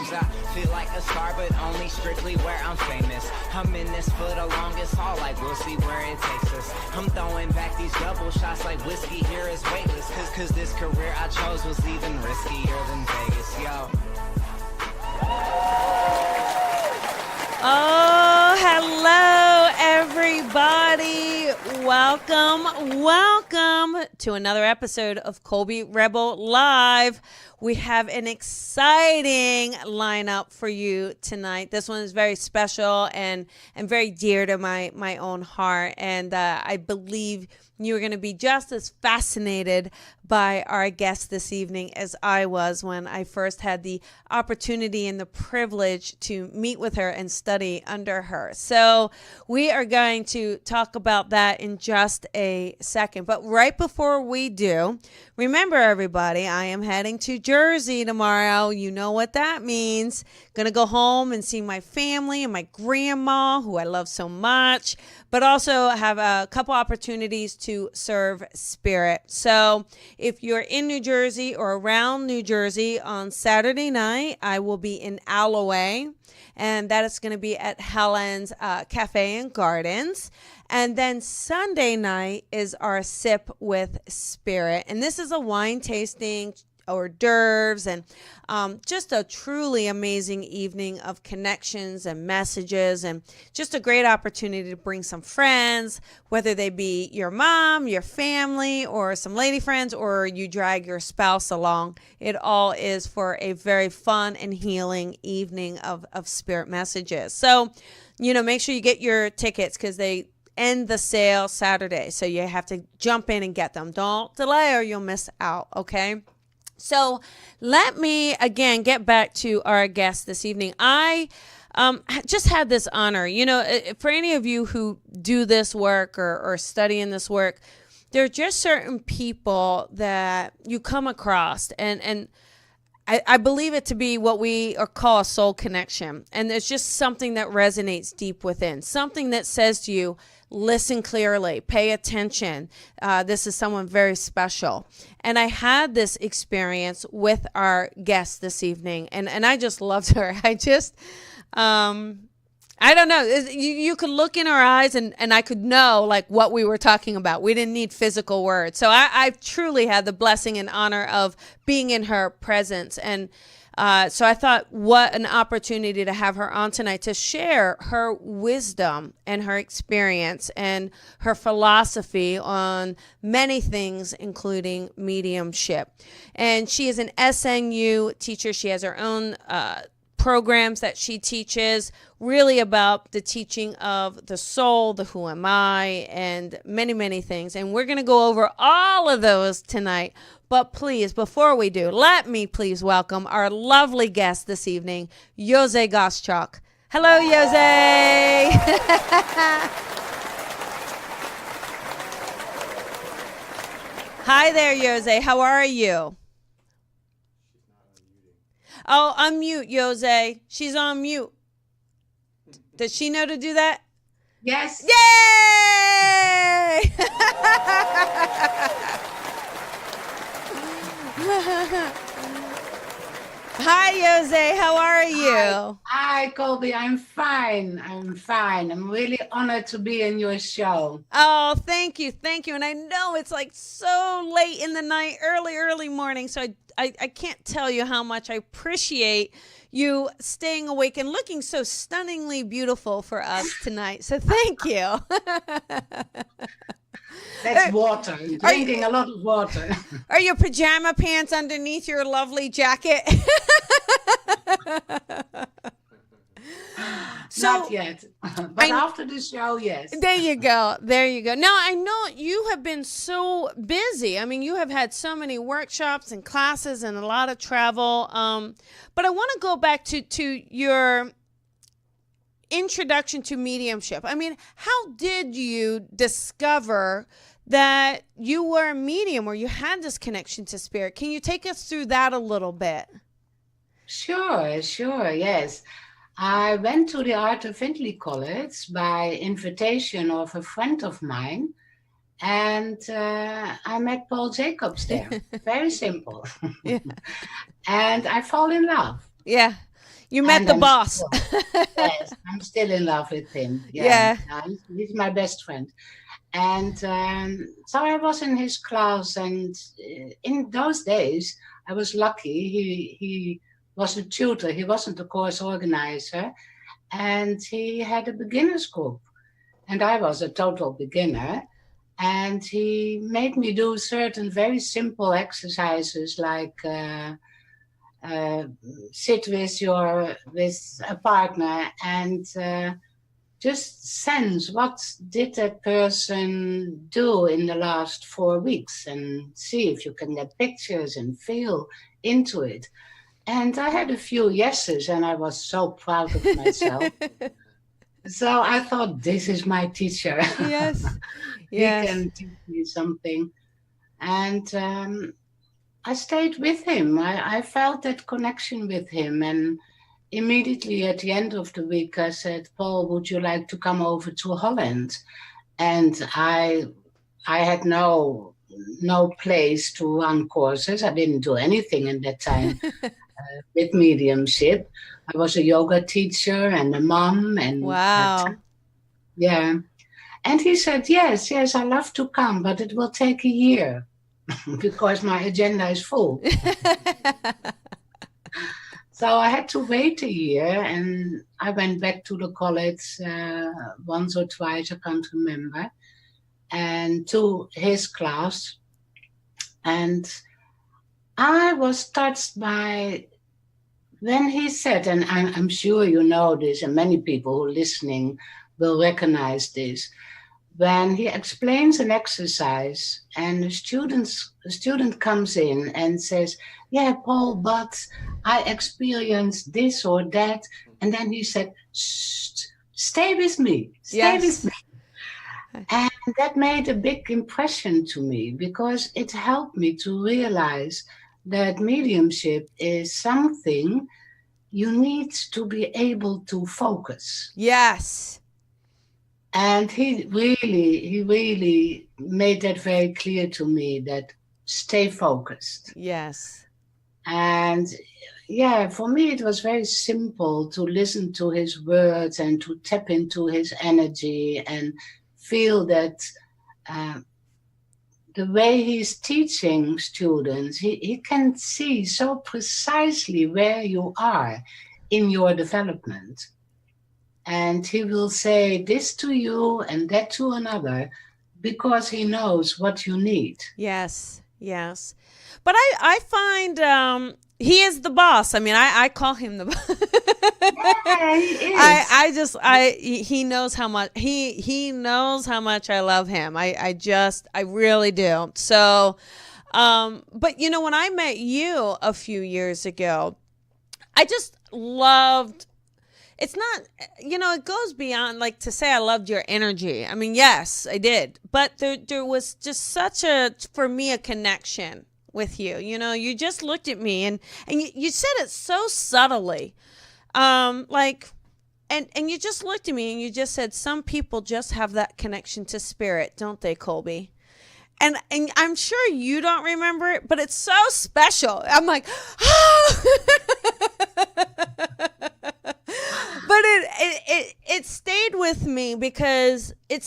Sometimes I feel like a star, but only strictly where I'm famous. I'm in this for the longest haul, like we'll see where it takes us. I'm throwing back these double shots like whiskey here is weightless. Cause this career I chose was even riskier than Vegas, yo. Oh, hello, everybody. Welcome to another episode of Colby Rebel Live. We have an exciting lineup for you tonight. This one is very special and very dear to my own heart. And I believe you're going to be just as fascinated by our guest this evening as I was when I first had the opportunity and the privilege to meet with her and study under her. So we are going to talk about that in just a second. But right before we do, remember everybody, I am heading to Jersey tomorrow. You know what that means. Going to go home and see my family and my grandma, who I love so much, but also have a couple opportunities to serve Spirit. So if you're in New Jersey or around New Jersey on Saturday night, I will be in Alloway, and that is going to be at Helen's Cafe and Gardens. And then Sunday night is our Sip with Spirit. And this is a wine tasting, hors d'oeuvres, and just a truly amazing evening of connections and messages, and just a great opportunity to bring some friends, whether they be your mom, your family, or some lady friends, or you drag your spouse along. It all is for a very fun and healing evening of Spirit messages. So, make sure you get your tickets because they end the sale Saturday. So you have to jump in and get them. Don't delay or you'll miss out, okay? So let me, again, get back to our guest this evening. I just had this honor. For any of you who do this work or study in this work, there are just certain people that you come across, and I believe it to be what we call a soul connection. And there's just something that resonates deep within, something that says to you, listen clearly, pay attention. This is someone very special. And I had this experience with our guest this evening, and I just loved her. I don't know. You could look in her eyes and I could know like what we were talking about. We didn't need physical words. So I truly had the blessing and honor of being in her presence. And so I thought, what an opportunity to have her on tonight to share her wisdom and her experience and her philosophy on many things, including mediumship. And she is an SNU teacher. She has her own programs that she teaches, really about the teaching of the soul, the who am I, and many, many things. And we're going to go over all of those tonight. But please, before we do, let me please welcome our lovely guest this evening, Jose Gosschalk. Hello, Jose. Hi there, Jose. How are you? Oh, unmute, Jose. She's on mute. Does she know to do that? Yes. Yay! Hi, Jose. How are you? Hi, Colby. I'm fine. I'm really honored to be in your show. Oh, thank you. And I know it's like so late in the night, early morning. So I can't tell you how much I appreciate you staying awake and looking so stunningly beautiful for us tonight. So thank you. That's water. Drinking a lot of water. Are your pajama pants underneath your lovely jacket? Not yet, but after the show, yes. There you go. Now, I know you have been so busy. I mean, you have had so many workshops and classes and a lot of travel. But I want to go back to your introduction to mediumship. I mean, how did you discover that you were a medium or you had this connection to spirit? Can you take us through that a little bit? Sure, yes. I went to the Art of Findlay College by invitation of a friend of mine, and I met Paul Jacobs there. Very simple. Yeah. And I fall in love. Yeah. You met And the boss. yes, I'm still in love with him. Yeah, Yeah. he's my best friend. And so I was in his class, and in those days, I was lucky. He was a tutor. He wasn't a course organizer, and he had a beginners group, and I was a total beginner. And he made me do certain very simple exercises like uh, sit with a partner and just sense what did that person do in the last 4 weeks, and see if you can get pictures and feel into it. And I had a few yeses, and I was so proud of myself. So I thought, this is my teacher. Yes. He Yes. can teach me something. And I stayed with him. I felt that connection with him. And immediately at the end of the week, I said, Paul, would you like to come over to Holland? And I had no place to run courses. I didn't do anything in that time with mediumship. I was a yoga teacher and a mom, and Wow. yeah. And he said, yes, I love to come, but it will take a year because my agenda is full. So I had to wait a year, and I went back to the college once or twice, I can't remember, and to his class. And I was touched by when he said, and I'm sure you know this, and many people who are listening will recognize this, when he explains an exercise and a student comes in and says, yeah, Paul, but I experienced this or that. And then he said, shh, stay with me, stay with me. And that made a big impression to me, because it helped me to realize that mediumship is something you need to be able to focus. Yes. And he really made that very clear to me, that stay focused. Yes. And yeah, for me, it was very simple to listen to his words and to tap into his energy and feel that the way he's teaching students, he can see so precisely where you are in your development. And he will say this to you and that to another, because he knows what you need. Yes. Yes. But I find he is the boss. I mean, I call him the boss. Yeah, he is. He knows how much he knows how much I love him. I really do. So, but you know, when I met you a few years ago, I just loved. It's not, you know, it goes beyond like to say I loved your energy. I mean, yes, I did. But there was just such for me, a connection with you. You know, you just looked at me and you said it so subtly. And you just looked at me and you just said, some people just have that connection to spirit, don't they, Colby? And I'm sure you don't remember it, but it's so special. I'm like, oh. But it stayed with me because it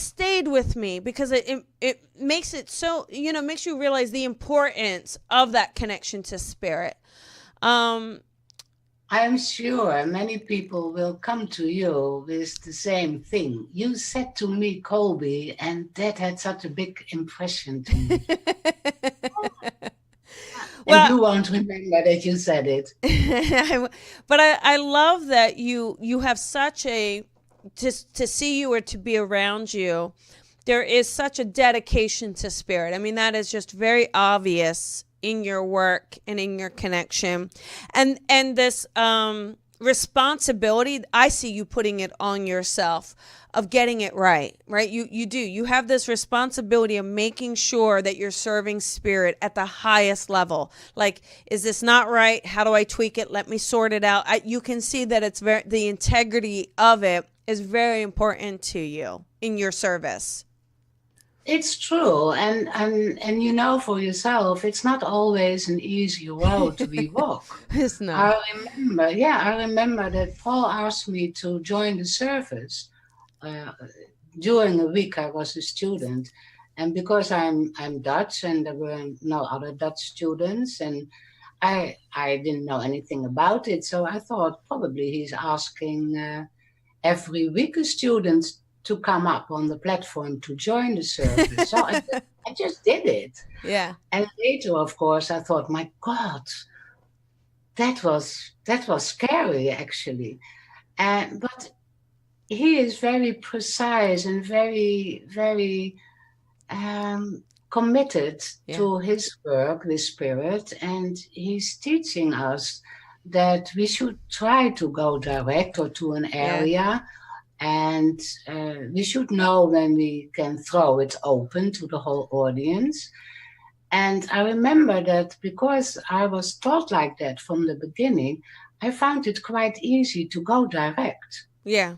makes it so, you know, makes you realize the importance of that connection to spirit. I'm sure many people will come to you with the same thing. You said to me, Colby, and that had such a big impression to me. Well, and you won't remember that you said it. But I love that you have such to see you or to be around you. There is such a dedication to spirit. I mean, that is just very obvious in your work and in your connection. And this responsibility, I see you putting it on yourself of getting it right? You have this responsibility of making sure that you're serving spirit at the highest level. Like, is this not right? How do I tweak it? Let me sort it out. You can see that it's the integrity of it is very important to you in your service. It's true, and you know for yourself, it's not always an easy road to be walked. It's not. I remember that Paul asked me to join the service. Uh, During a week, I was a student, and because I'm Dutch, and there were no other Dutch students, and I didn't know anything about it, so I thought probably he's asking every week a student to come up on the platform to join the service. So I just did it. Yeah. And later, of course, I thought, my God, that was scary actually. And but he is very precise and very, very committed Yeah. to his work, the spirit, and he's teaching us that we should try to go direct or to an Yeah. area, and we should know when we can throw it open to the whole audience. And I remember that because I was taught like that from the beginning, I found it quite easy to go direct. Yeah.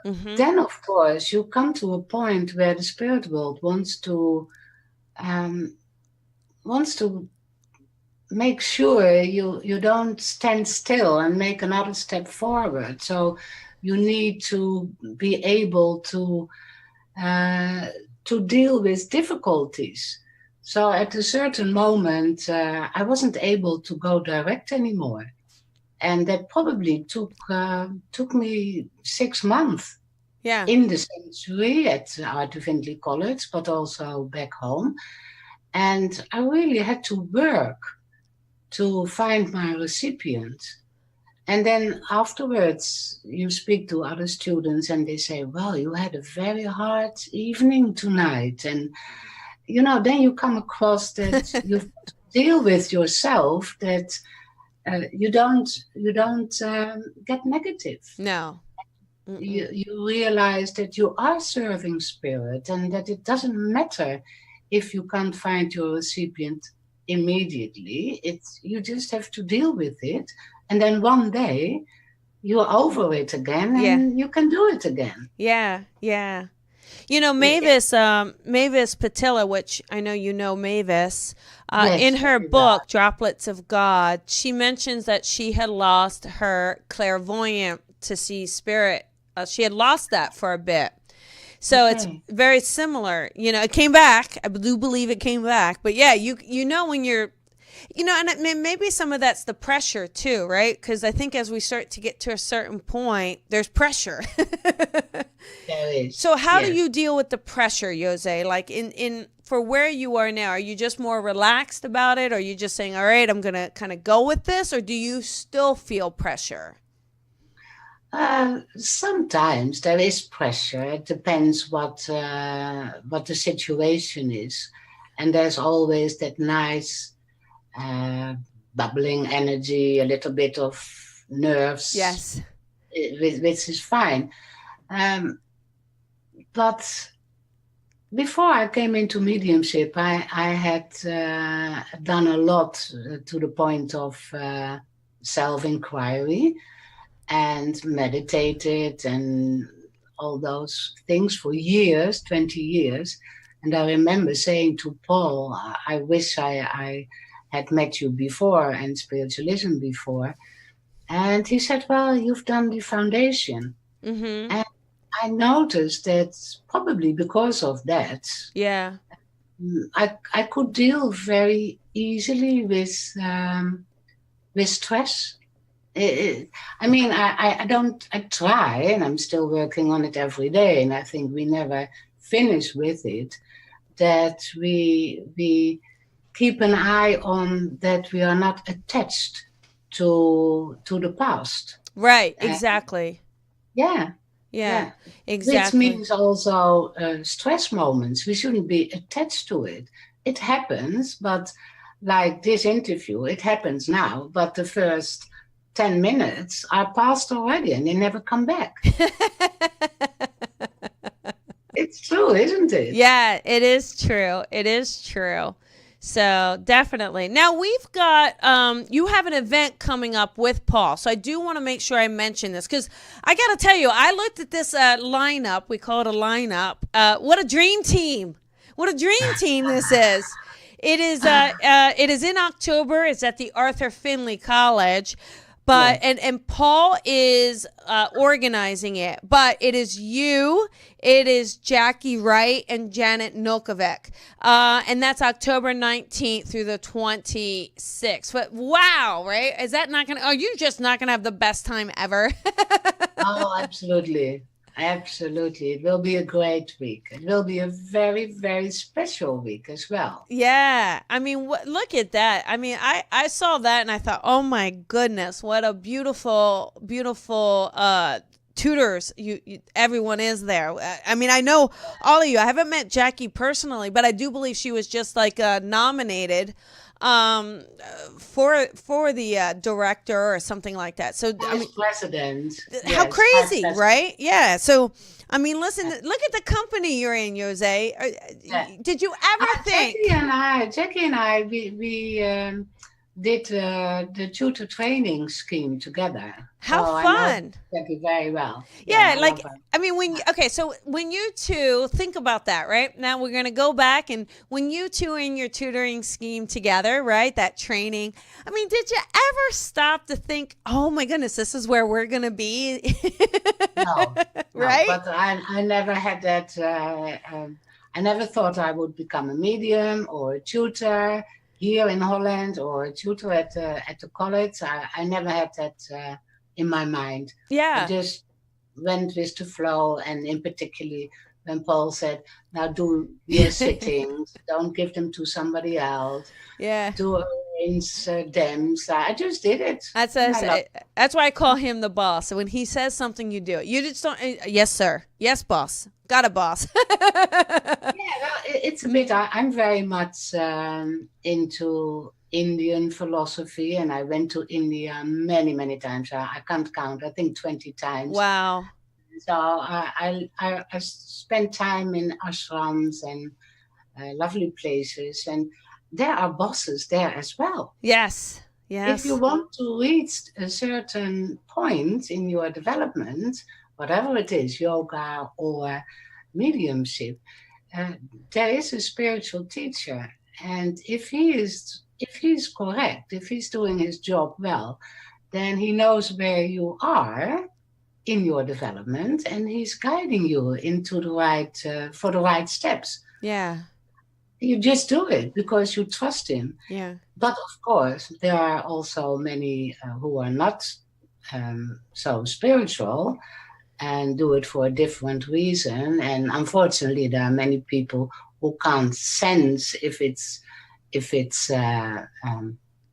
Mm-hmm. Then, of course, you come to a point where the spirit world um, wants to make sure you don't stand still and make another step forward. So you need to be able to deal with difficulties. So at a certain moment, I wasn't able to go direct anymore, and that probably took me 6 months Yeah. in the sanctuary at Art of Findlay College, but also back home. And I really had to work to find my recipient. And then afterwards, you speak to other students and they say, well, you had a very hard evening tonight. And, then you come across that you deal with yourself, that you don't get negative. No. You realize that you are serving spirit and that it doesn't matter if you can't find your recipient immediately. You just have to deal with it, and then one day you're over it again and you can do it again. Yeah. Yeah. Mavis Patilla, which I know you know Mavis, Yes, in her very book, Droplets of God, she mentions that she had lost her clairvoyant to see spirit. She had lost that for a bit. So it's very similar. It came back. I do believe it came back. But yeah, when you're, and maybe some of that's the pressure too, right? Because I think as we start to get to a certain point, there's pressure. There is. So how do you deal with the pressure, Jose? Like for where you are now, are you just more relaxed about it? Or are you just saying, all right, I'm going to kind of go with this? Or do you still feel pressure? Sometimes there is pressure. It depends what the situation is, and there's always that nice bubbling energy, a little bit of nerves. Yes, which is fine. But before I came into mediumship, I had done a lot to the point of self-inquiry, and meditated and all those things for years, 20 years. And I remember saying to Paul, I wish I had met you before and spiritualism before. And he said, well, you've done the foundation. Mm-hmm. And I noticed that probably because of that, I could deal very easily with stress. I try, and I'm still working on it every day, and I think we never finish with it, that we keep an eye on that we are not attached to the past. Right, exactly. Yeah, exactly. Which means also stress moments. We shouldn't be attached to it. It happens, but like this interview, it happens now, but the first 10 minutes are past already and they never come back. It's true, isn't it? Yeah, it is true. It is true. So definitely. Now we've got, you have an event coming up with Paul. So I do want to make sure I mention this because I got to tell you, I looked at this lineup. We call it a lineup. What a dream team. What a dream team this is. It is in October. It's at the Arthur Findlay College. But Yes. and Paul is organizing it, but it is you, it is Jackie Wright and Janet Nilkovic, and that's October 19th through the 26th. But wow, right? Is that not gonna? Are you just not gonna have the best time ever? Oh, absolutely. Absolutely. It will be a great week. It will be a very, very special week as well. Yeah, I mean, look at that. I mean, I saw that and I thought, oh my goodness, what a beautiful, beautiful tutors everyone is there. I mean, I know all of you. I haven't met Jackie personally, but I do believe she was just like nominated for the director or something like that. So I mean, President. how Yes, crazy, Vice right? Yeah. So I mean, listen, look at the company you're in, Jose. Yeah. Did you ever think? Jackie and I, we did the tutor training scheme together. How So I fun. know Jackie very well. Yeah, I like love her. I mean, so when you two think about that, right? Now we're gonna go back and when you two are in your tutoring scheme together, right? That training. I mean, did you ever stop to think, oh my goodness, this is where we're gonna be? No, Right? but I never had that. I never thought I would become a medium or a tutor here in Holland or a tutor at the college. I never had that in my mind. I Yeah. just went with the flow, and in particularly when Paul said, "Now do your sittings. Don't give them to somebody else. Yeah. Do arrange them." So I just did it. That's And I love that's why I call him the boss. So when he says something, you do it. You just don't. Yes, sir. Yes, boss. Got a boss. Yeah, well, it's a bit. I'm very much into Indian philosophy, and I went to India many, many times. I can't count. I think 20 times. Wow. So I spent time in ashrams and lovely places, and there are bosses there as well. Yes. If you Yes. want to reach a certain point in your development, whatever it is, yoga or mediumship, uh, there is a spiritual teacher, and if he's correct, if he's doing his job well, then he knows where you are in your development, and he's guiding you into the right for the right steps. Yeah. You just do it because you trust him. Yeah. But of course, there are also many who are not so spiritual and do it for a different reason. And unfortunately, there are many people who can't sense if it's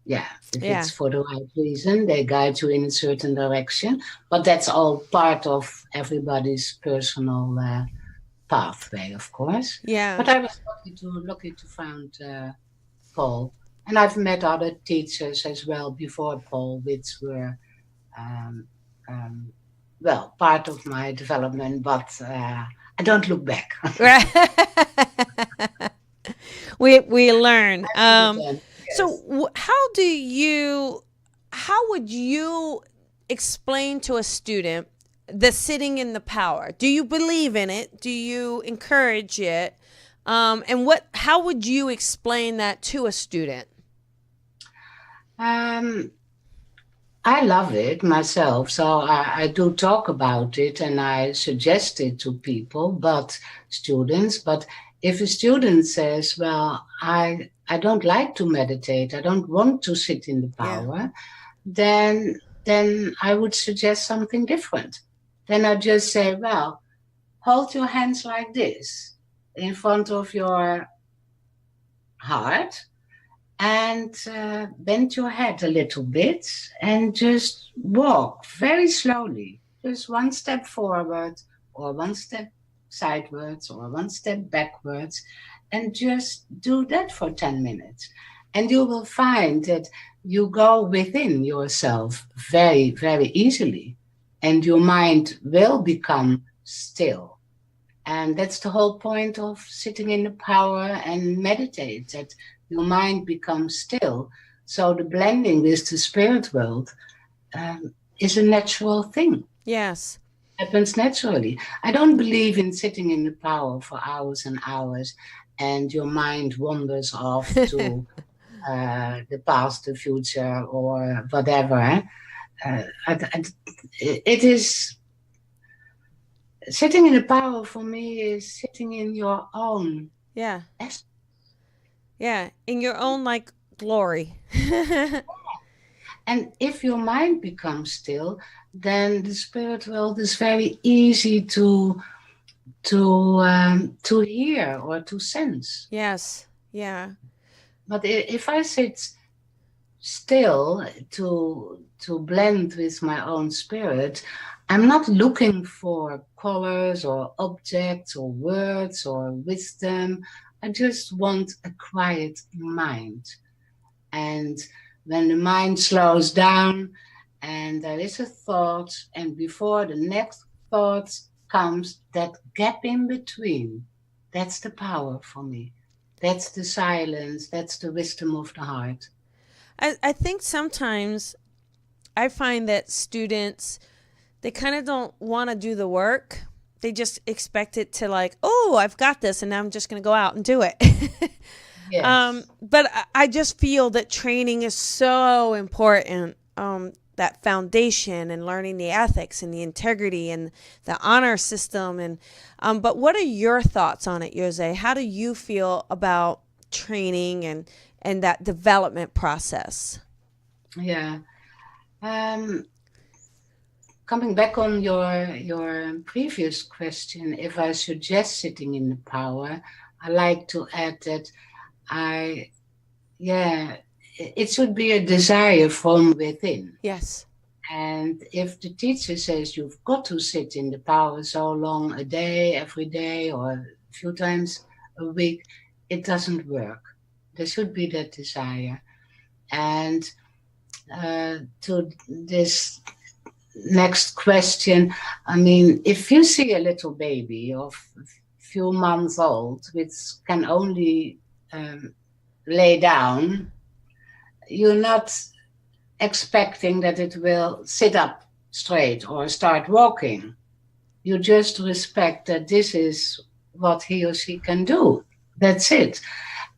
yeah, if Yeah. it's for the right reason. They guide you in a certain direction, but that's all part of everybody's personal pathway, of course. Yeah. But I was lucky to find Paul, and I've met other teachers as well before Paul, which were um, well part of my development. But I don't look back. Right. we learn. Yes. So how would you explain to a student the sitting in the power? Do you believe in it? Do you encourage it? And how would you explain that to a student? I love it myself, so I do talk about it and I suggest it to people, students. But if a student says, "Well, I don't like to meditate, I don't want to sit in the power," then I would suggest something different. Then I just say, "Well, hold your hands like this in front of your heart." And bend your head a little bit and just walk very slowly. Just one step forward or one step sideways or one step backwards. And just do that for 10 minutes. And you will find that you go within yourself very, very easily. And your mind will become still. And that's the whole point of sitting in the power and meditate, that your mind becomes still. So the blending with the spirit world is a natural thing. Yes. Happens naturally. I don't believe in sitting in the power for hours and hours and your mind wanders off to the past, the future, or whatever. It is sitting in the power for me is sitting in your own Yeah. essence. Yeah. In your own like glory. And if your mind becomes still, then the spirit world is very easy to hear or to sense. Yes. Yeah. But if I sit still to blend with my own spirit, I'm not looking for colors or objects or words or wisdom. I just want a quiet mind. And when the mind slows down and there is a thought, and before the next thought comes, that gap in between, that's the power for me. That's the silence, that's the wisdom of the heart. I think sometimes I find that students, they kind of don't want to do the work. They just expect it to like, oh, I've got this and now I'm just going to go out and do it. Yes. But I just feel that training is so important. That foundation and learning the ethics and the integrity and the honor system. And but what are your thoughts on it, Jose? How do you feel about training and that development process? Yeah. Coming back on your previous question, if I suggest sitting in the power, I like to add that it should be a desire from within. Yes. And if the teacher says you've got to sit in the power so long a day, every day, or a few times a week, it doesn't work. There should be that desire. And to this next question, I mean, if you see a little baby of a few months old, which can only lay down, you're not expecting that it will sit up straight or start walking. You just respect that this is what he or she can do. That's it.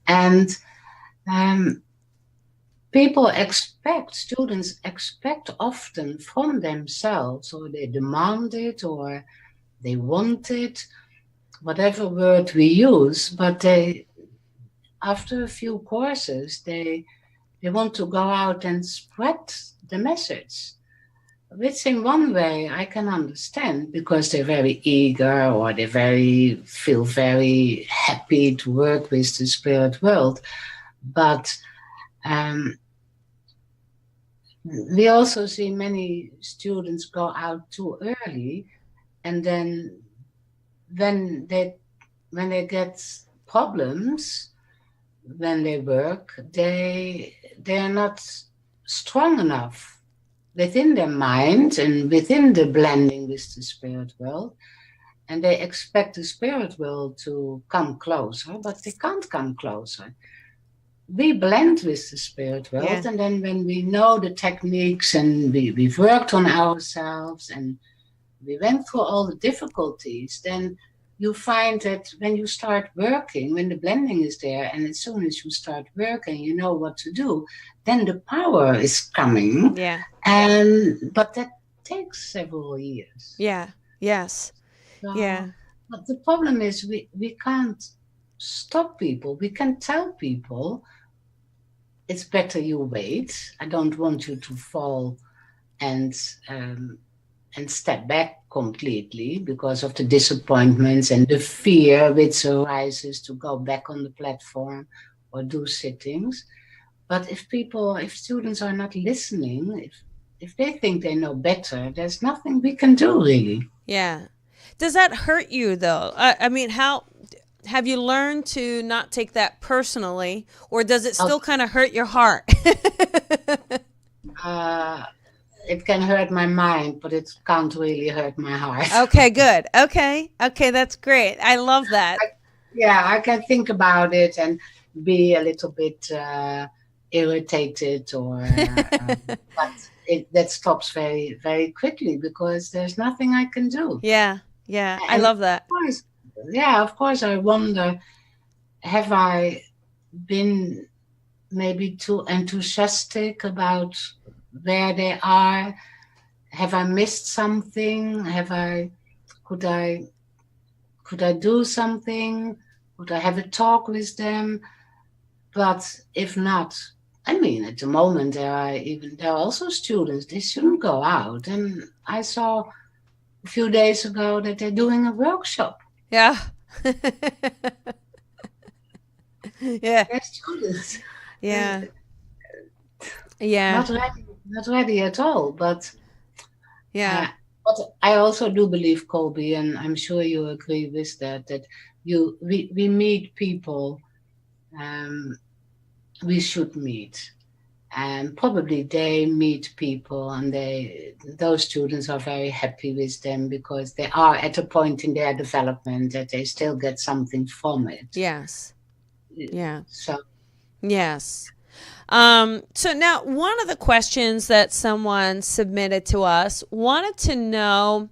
And students expect often from themselves, or they demand it, or they want it, whatever word we use, but after a few courses, they want to go out and spread the message, which in one way I can understand because they're very eager or they feel very happy to work with the spirit world. But we also see many students go out too early, and then when they get problems when they work, they're not strong enough within their mind and within the blending with the spirit world, and they expect the spirit world to come closer, but they can't come closer. We blend with the spirit world, and then when we know the techniques and we've worked on ourselves and we went through all the difficulties, then you find that when you start working, when the blending is there, and as soon as you start working, you know what to do, then the power is coming. Yeah. But that takes several years. Yeah. Yes. So, yeah. But the problem is we can't stop people. We can tell people, it's better you wait. I don't want you to fall and step back completely because of the disappointments and the fear which arises to go back on the platform or do sittings. But if students are not listening, if they think they know better, there's nothing we can do really. Yeah. Does that hurt you though? I mean, how have you learned to not take that personally, or does it still kind of hurt your heart? It can hurt my mind, but it can't really hurt my heart. Okay, good. Okay, that's great. I love that. I can think about it and be a little bit irritated, but that stops very, very quickly because there's nothing I can do. Yeah, I love that. Of course, I wonder, have I been maybe too enthusiastic about where they are? Have I missed something? Could I could I do something? Could I have a talk with them? But if not, I mean, at the moment there are also students, they shouldn't go out. And I saw a few days ago that they're doing a workshop. Yeah. Yeah. They're students. Yeah. Yeah. Not ready at all. Yeah. But I also do believe, Colby, and I'm sure you agree with that, that we meet people we should meet. And probably they meet people and those students are very happy with them because they are at a point in their development that they still get something from it. Yes. Yeah. So Yes. So now one of the questions that someone submitted to us wanted to know,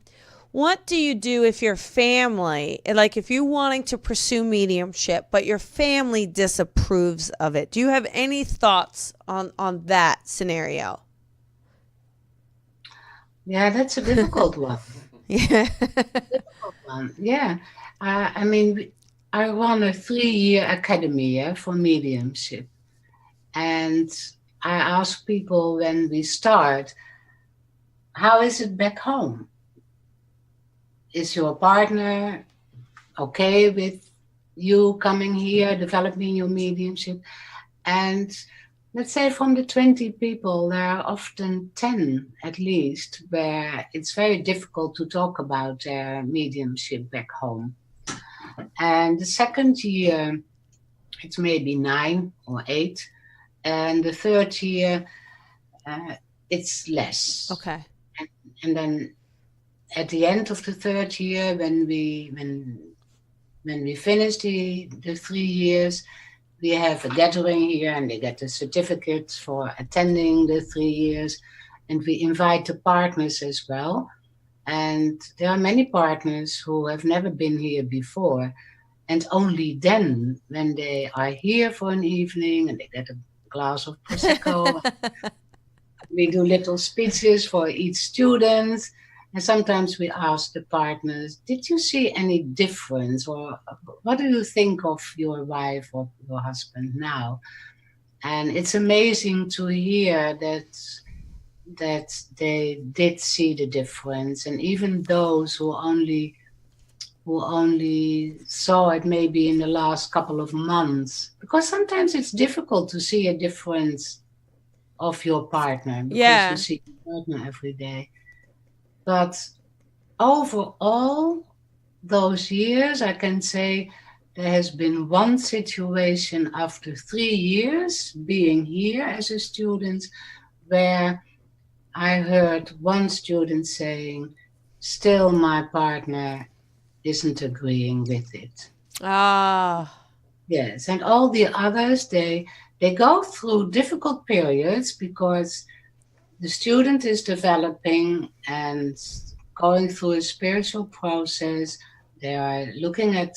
what do you do if your family, like if you're wanting to pursue mediumship, but your family disapproves of it? Do you have any thoughts on that scenario? yeah, that's a difficult one. Yeah. Difficult one. Yeah. I mean, I run a 3-year academy for mediumship. And I ask people when we start, how is it back home? Is your partner okay with you coming here, developing your mediumship? And let's say from the 20 people, there are often 10 at least where it's very difficult to talk about their mediumship back home. And the second year, it's maybe 9 or 8. And the third year, it's less. Okay. And then at the end of the third year, when we finish the 3 years, we have a gathering here and they get a certificate for attending the 3 years. And we invite the partners as well. And there are many partners who have never been here before. And only then, when they are here for an evening and they get a glass of Prosecco, we do little speeches for each student. And sometimes we ask the partners, did you see any difference? Or what do you think of your wife or your husband now? And it's amazing to hear that they did see the difference. And even those who only saw it maybe in the last couple of months, because sometimes it's difficult to see a difference of your partner because you see your partner every day. But overall, those years, I can say there has been one situation after 3 years being here as a student where I heard one student saying, still my partner isn't agreeing with it. Yes, and all the others, they go through difficult periods because the student is developing and going through a spiritual process. They are looking at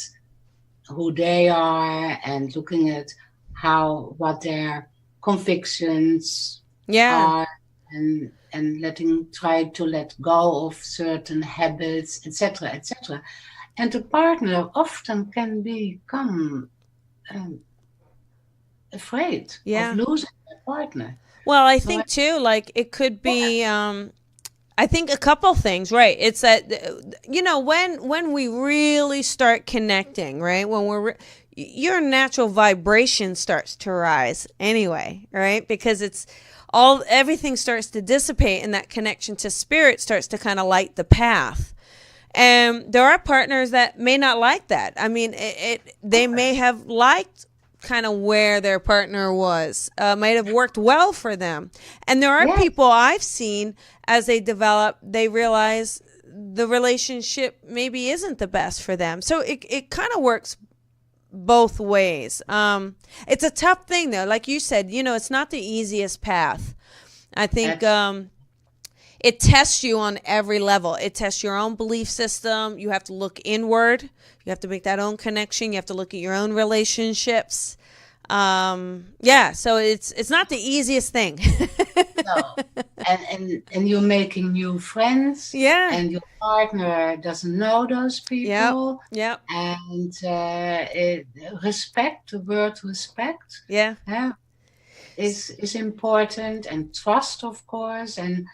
who they are and looking at what their convictions are and try to let go of certain habits, etc., etc. And the partner often can become afraid of losing their partner. Well, I think too, like it could be, I think a couple things, right? It's that, when we really start connecting, right? When your natural vibration starts to rise anyway, right? Because everything starts to dissipate and that connection to spirit starts to kind of light the path. And there are partners that may not like that. I mean, they may have liked kind of where their partner was, might have worked well for them. And there are people I've seen as they develop, they realize the relationship maybe isn't the best for them. So it kind of works both ways. It's a tough thing though. Like you said, it's not the easiest path. I think it tests you on every level. It tests your own belief system. You have to look inward. You have to make that own connection. You have to look at your own relationships. So it's not the easiest thing. No. And you're making new friends. Yeah. And your partner doesn't know those people. Yep. And respect, the word respect. Yeah. Is important, and trust, of course, and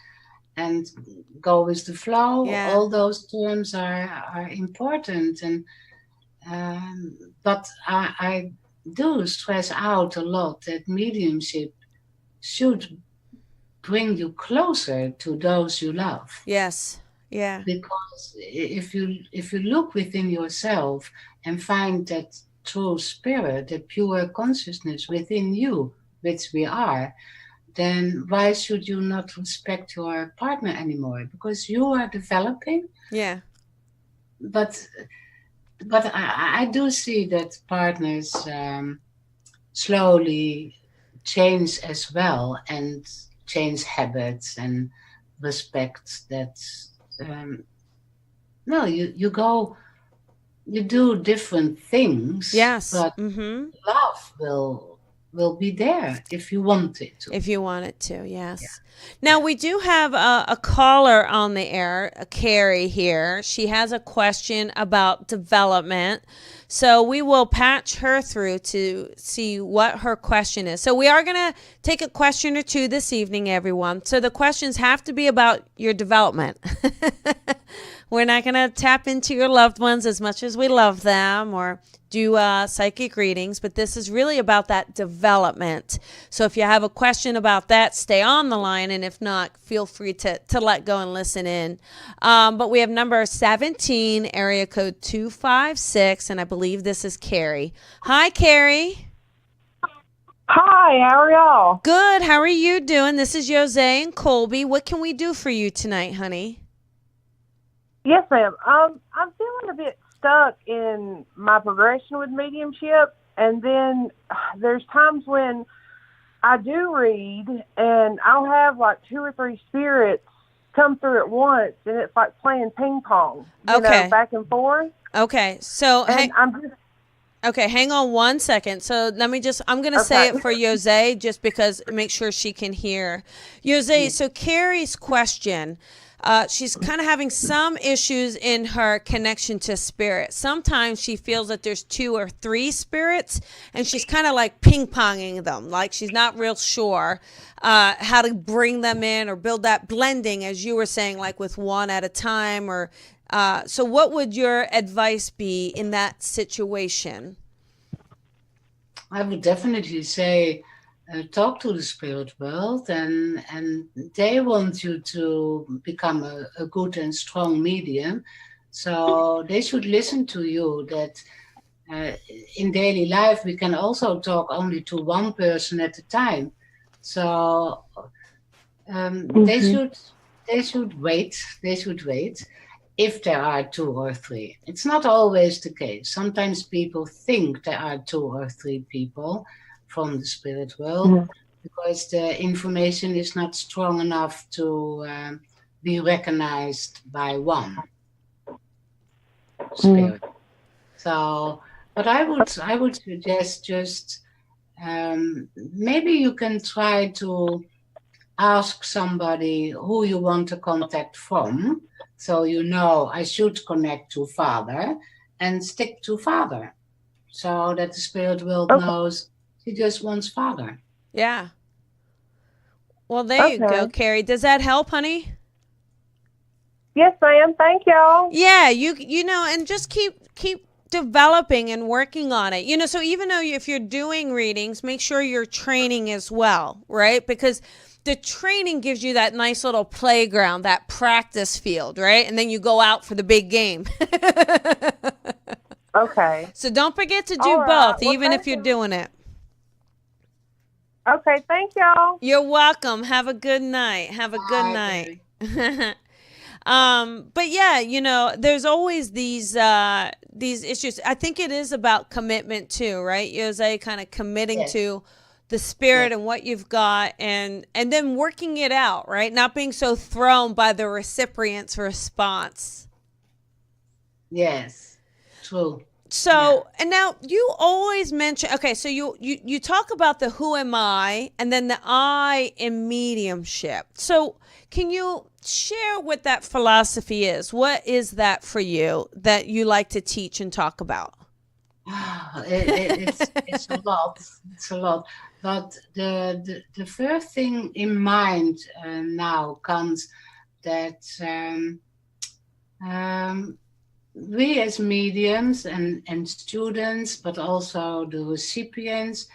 go with the flow. Yeah. All those terms are important, and but I do stress out a lot that mediumship should bring you closer to those you love. Yes. Yeah. Because if you look within yourself and find that true spirit, that pure consciousness within you, which we are, then why should you not respect your partner anymore? Because you are developing. Yeah. But I do see that partners slowly change as well, and change habits and respect that. No, you do different things. Yes. But love will be there if you want it to. If you want it to, yes. Yeah. Now, we do have a caller on the air, Carrie here. She has a question about development. So we will patch her through to see what her question is. So we are going to take a question or two this evening, everyone. So the questions have to be about your development. We're not going to tap into your loved ones as much as we love them or do psychic readings, but this is really about that development. So if you have a question about that, stay on the line, and if not, feel free to let go and listen in. But we have number 17, area code 256, and I believe this is Carrie. Hi, Carrie. Hi, how are y'all? Good. How are you doing? This is Jose and Colby. What can we do for you tonight, honey? Yes, ma'am. I'm feeling a bit stuck in my progression with mediumship, and then there's times when I do read, and I'll have like 2 or 3 spirits come through at once, and it's like playing ping pong, you know, back and forth. Okay, so hang on 1 second. So I'm going to say it for Jose just because make sure she can hear. Jose, so Carrie's question, she's kind of having some issues in her connection to spirit. Sometimes she feels that there's 2 or 3 spirits, and she's kind of like ping-ponging them. Like she's not real sure how to bring them in or build that blending, as you were saying, like with one at a time. Or so what would your advice be in that situation? I would definitely say talk to the spirit world, and they want you to become a good and strong medium. So they should listen to you, that in daily life we can also talk only to one person at a time. So they should wait if there are 2 or 3. It's not always the case. Sometimes people think there are 2 or 3 people from the spirit world, because the information is not strong enough to be recognized by one spirit. So, but I would suggest just maybe you can try to ask somebody who you want to contact from, so you know I should connect to Father, and stick to Father, so that the spirit world knows he just wants Father. Yeah. Well, there you go, Carrie. Does that help, honey? Yes, ma'am. Thank y'all. Yeah, you know, and just keep developing and working on it. You know, so even though if you're doing readings, make sure you're training as well, right? Because the training gives you that nice little playground, that practice field, right? And then you go out for the big game. Okay. So don't forget to do both, even if you're doing it. Okay, thank y'all. You're welcome. Have a good night. Have a good night. But yeah, you know, there's always these issues. I think it is about commitment too, right? Jose, kind of committing to the spirit and what you've got, and then working it out, right? Not being so thrown by the recipient's response. Yes, true. So, and now you always mention, okay, so you talk about the who am I and then the I in mediumship. So can you share what that philosophy is? What is that for you that you like to teach and talk about? It's a lot. It's a lot. But the first thing in mind now comes that we as mediums and students, but also the recipients,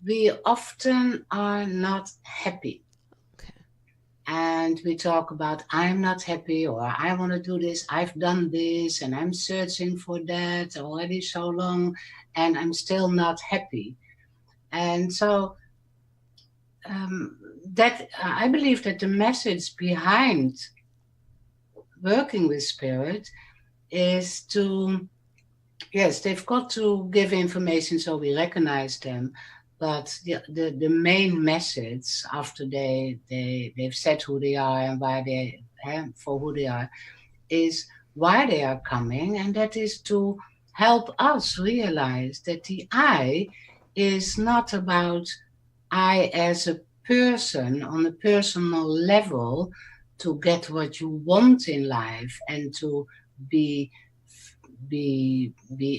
we often are not happy. Okay. And we talk about, I'm not happy, or I want to do this, I've done this, and I'm searching for that already so long, and I'm still not happy. And so that I believe that the message behind working with spirit is to, yes, they've got to give information so we recognize them, but the main message after they've said who they are and why they for who they are is why they are coming, and that is to help us realize that the I is not about I as a person on a personal level to get what you want in life and to be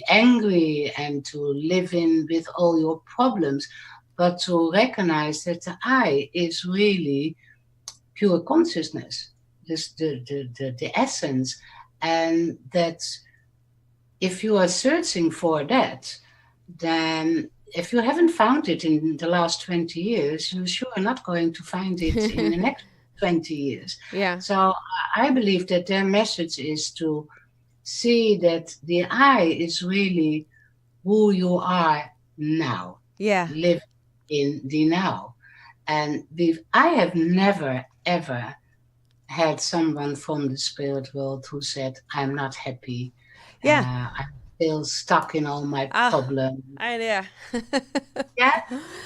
angry and to live in with all your problems, but to recognize that the I is really pure consciousness, this the essence, and that if you are searching for that, then if you haven't found it in the last 20 years, you're sure not going to find it in the next 20 years. Yeah. So I believe that their message is to see that the I is really who you are now. Yeah. Live in the now. And I have never, ever had someone from the spirit world who said, I'm not happy. Yeah. I'm still stuck in all my problems. Yeah. Yeah.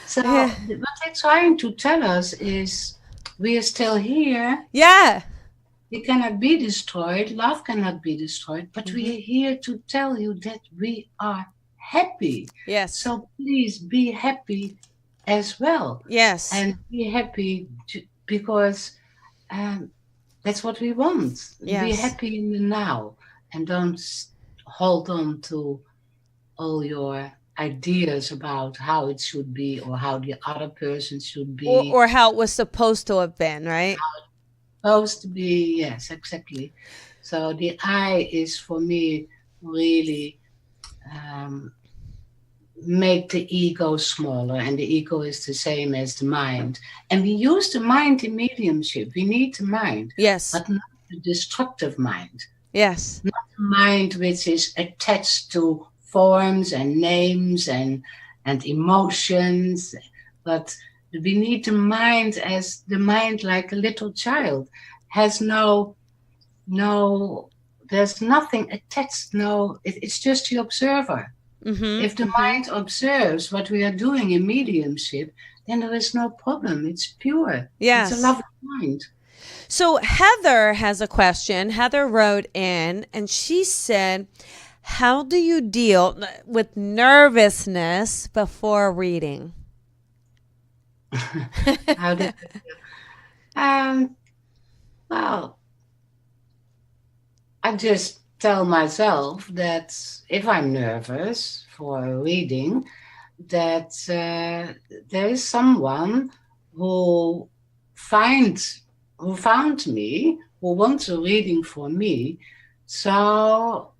So what they're trying to tell us is we are still here. Yeah. We cannot be destroyed. Love cannot be destroyed. But we are here to tell you that we are happy. Yes. So please be happy as well. Yes. And be happy because that's what we want. Yes. Be happy in the now and don't hold on to all your ideas about how it should be or how the other person should be. Or how it was supposed to have been, right? How it's supposed to be, yes, exactly. So the I is for me really make the ego smaller, and the ego is the same as the mind. And we use the mind in mediumship. We need the mind. Yes. But not the destructive mind. Yes. Not the mind which is attached to forms and names and emotions, but we need the mind as the mind like a little child has no there's nothing attached, it's just the observer. If the mind observes what we are doing in mediumship, then there is no problem. It's pure. Yes. It's a lovely mind. So Heather has a question. Heather wrote in and she said, how do you deal with nervousness before reading? How did well, I just tell myself that if I'm nervous for a reading, that there is someone who found me, who wants a reading for me, so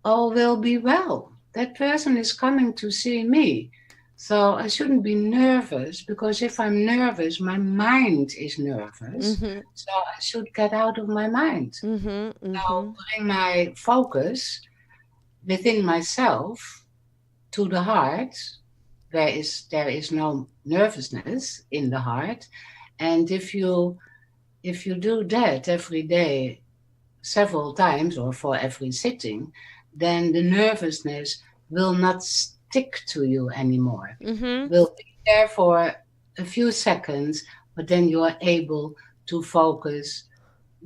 all will be well. That person is coming to see me. So I shouldn't be nervous, because if I'm nervous, my mind is nervous. So I should get out of my mind. Now bring my focus within myself to the heart. There is no nervousness in the heart. And if you do that every day, several times, or for every sitting, then the nervousness will not stick to you anymore. Will be there for a few seconds, but then you are able to focus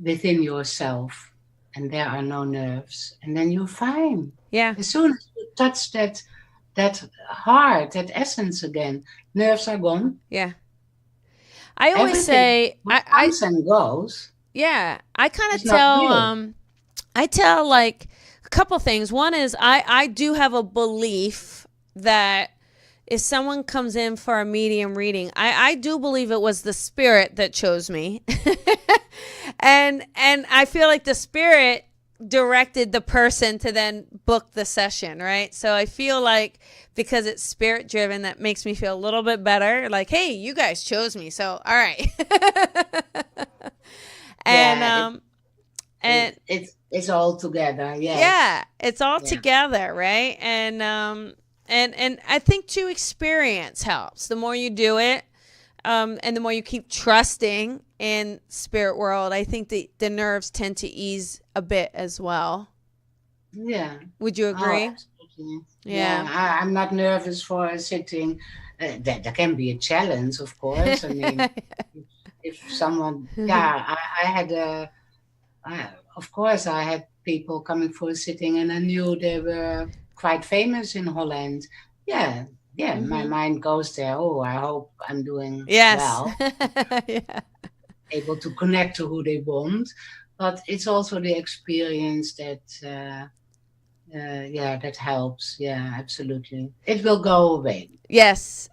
within yourself, and there are no nerves, and then you're fine. Yeah. As soon as you touch that heart, that essence again, nerves are gone. Yeah. I always say, what comes and goes. yeah, I kind of It's not real. I tell like a couple things. One is I do have a belief that if someone comes in for a medium reading, I do believe it was the spirit that chose me. and I feel like the spirit directed the person to then book the session, right? So I feel like because it's spirit driven, that makes me feel a little bit better. Like, hey, you guys chose me, so all right. And and it's all together. Yes. yeah, it's all together, right? And I think too, experience helps. The more you do it, and the more you keep trusting in spirit world, I think the nerves tend to ease a bit as well. Yeah. Would you agree? Oh, absolutely. Yeah. I'm not nervous for a sitting. That can be a challenge, of course. I mean, if someone, I had of course, I had people coming for a sitting, and I knew they were quite famous in Holland. Yeah, my mind goes there. Oh, I hope I'm doing well, Yeah. able to connect to who they want. But it's also the experience that, that helps. Yeah, absolutely. It will go away. Yes.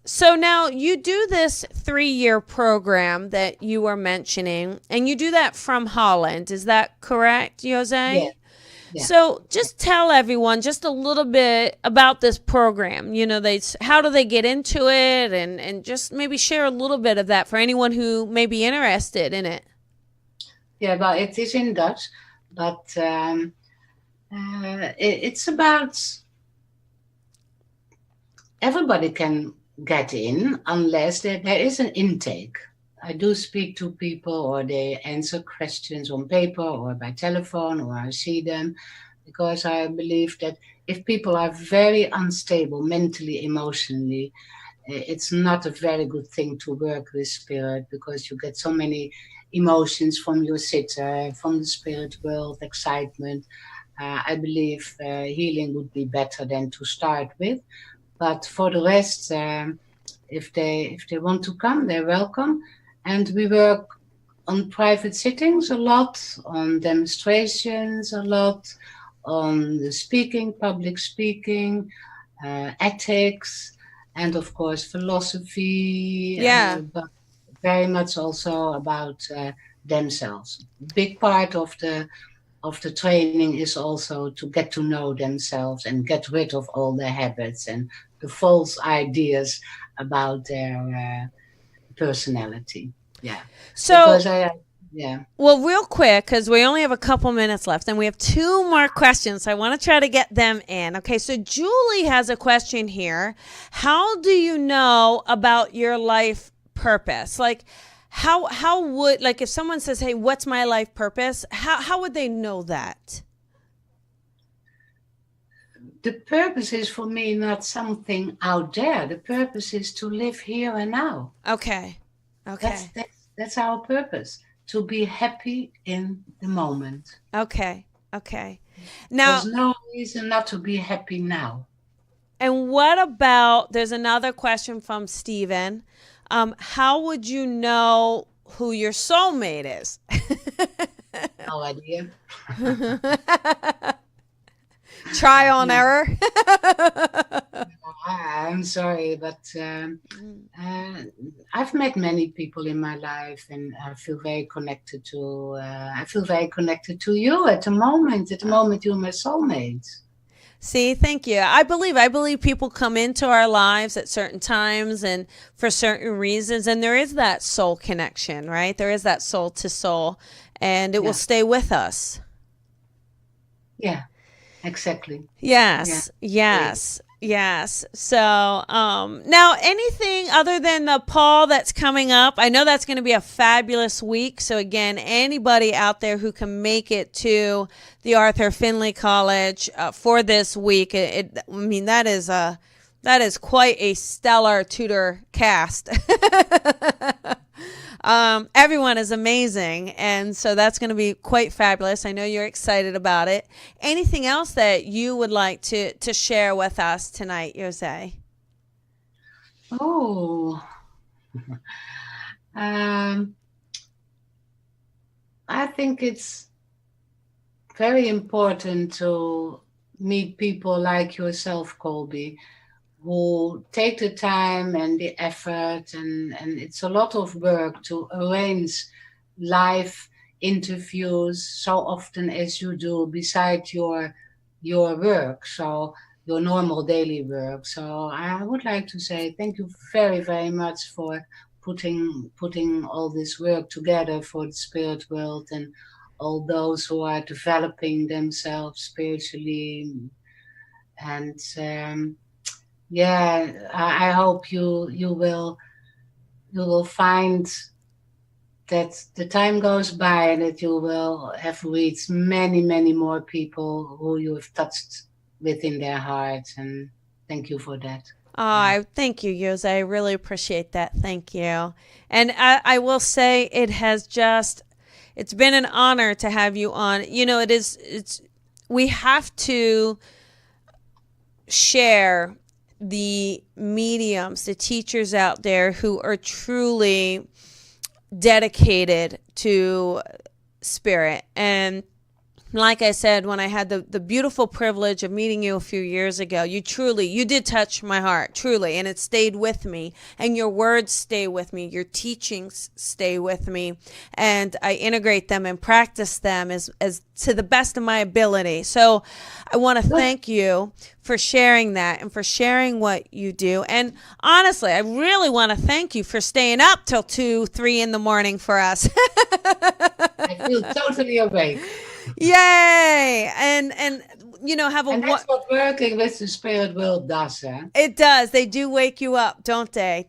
So now you do this 3-year program that you were mentioning, and you do that from Holland. Is that correct, Jose? Yeah. So just tell everyone just a little bit about this program. You know, how do they get into it, and just maybe share a little bit of that for anyone who may be interested in it. Yeah, well, it is in Dutch, but it's about everybody can get in unless there is an intake. I do speak to people, or they answer questions on paper or by telephone, or I see them, because I believe that if people are very unstable mentally, emotionally, it's not a very good thing to work with spirit, because you get so many emotions from your sitter, from the spirit world, excitement. I believe healing would be better than to start with. But for the rest, if they want to come, they're welcome. And we work on private sittings a lot, on demonstrations a lot, on the speaking, public speaking, ethics, and of course philosophy. Yeah. But very much also about themselves. Big part of the training is also to get to know themselves and get rid of all their habits and the false ideas about their personality. Yeah. So, well, real quick, because we only have a couple minutes left, and we have 2 more questions. So I want to try to get them in. Okay, so Julie has a question here. How do you know about your life purpose? Like, how would, like, if someone says, hey, what's my life purpose? How would they know that? The purpose is for me not something out there. The purpose is to live here and now. Okay. That's our purpose, to be happy in the moment. Okay. Now, there's no reason not to be happy now. And what about, there's another question from Steven. How would you know who your soulmate is? No idea. Trial and error. I'm sorry, but I've met many people in my life, and I feel very connected to. I feel very connected to you at the moment. At the moment, you're my soulmate. See, thank you. I believe people come into our lives at certain times and for certain reasons, and there is that soul connection, right? There is that soul to soul, and it will stay with us. Yeah, exactly. Yes. So, now anything other than the Paul that's coming up? I know that's going to be a fabulous week. So again, anybody out there who can make it to the Arthur Findlay College for this week, that That is quite a stellar tutor cast. Everyone is amazing, and so that's going to be quite fabulous. I know you're excited about it. Anything else that you would like to share with us tonight, Jose? Oh, I think it's very important to meet people like yourself, Colby, who take the time and the effort, and it's a lot of work to arrange live interviews so often as you do beside your work, so your normal daily work. So I would like to say thank you very, very much for putting all this work together for the spirit world and all those who are developing themselves spiritually. And I hope you will find that the time goes by and that you will have reached many, many more people who you have touched within their hearts. And thank you for that. Thank you, Jose. I really appreciate that. Thank you. And I will say it's been an honor to have you on. We have to share the mediums, the teachers out there who are truly dedicated to spirit. And like I said, when I had the beautiful privilege of meeting you a few years ago, you did touch my heart, truly, and it stayed with me. And your words stay with me, your teachings stay with me, and I integrate them and practice them as to the best of my ability. So I want to thank you for sharing that and for sharing what you do. And honestly, I really want to thank you for staying up till 2-3 in the morning for us. I feel totally awake. Yay! And that's what working with the spirit world does, eh? It does. They do wake you up, don't they?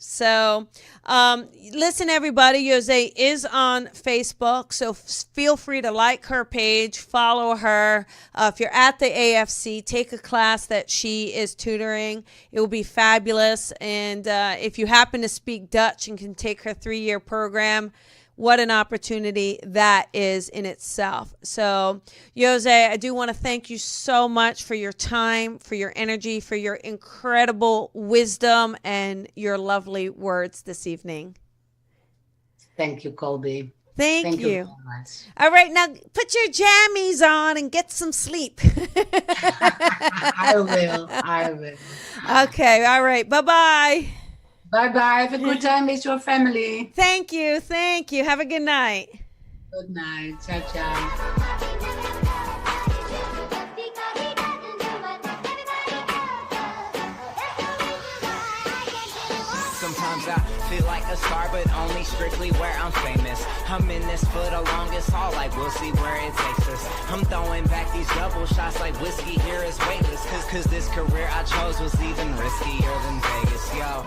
So listen, everybody, Jose is on Facebook, so feel free to like her page, follow her. If you're at the AFC, take a class that she is tutoring. It will be fabulous. And if you happen to speak Dutch and can take her 3-year program, what an opportunity that is in itself. So, Jose, I do want to thank you so much for your time, for your energy, for your incredible wisdom, and your lovely words this evening. Thank you, Colby. Thank you very much. All right, now put your jammies on and get some sleep. I will. Okay, all right. Bye-bye. Bye-bye. Have a good time with your family. Thank you. Have a good night. Good night. Ciao, ciao. Sometimes I feel like a star, but only strictly where I'm famous. I'm in this for the longest haul, like we'll see where it takes us. I'm throwing back these double shots like whiskey here is weightless. Cause this career I chose was even riskier than Vegas, yo.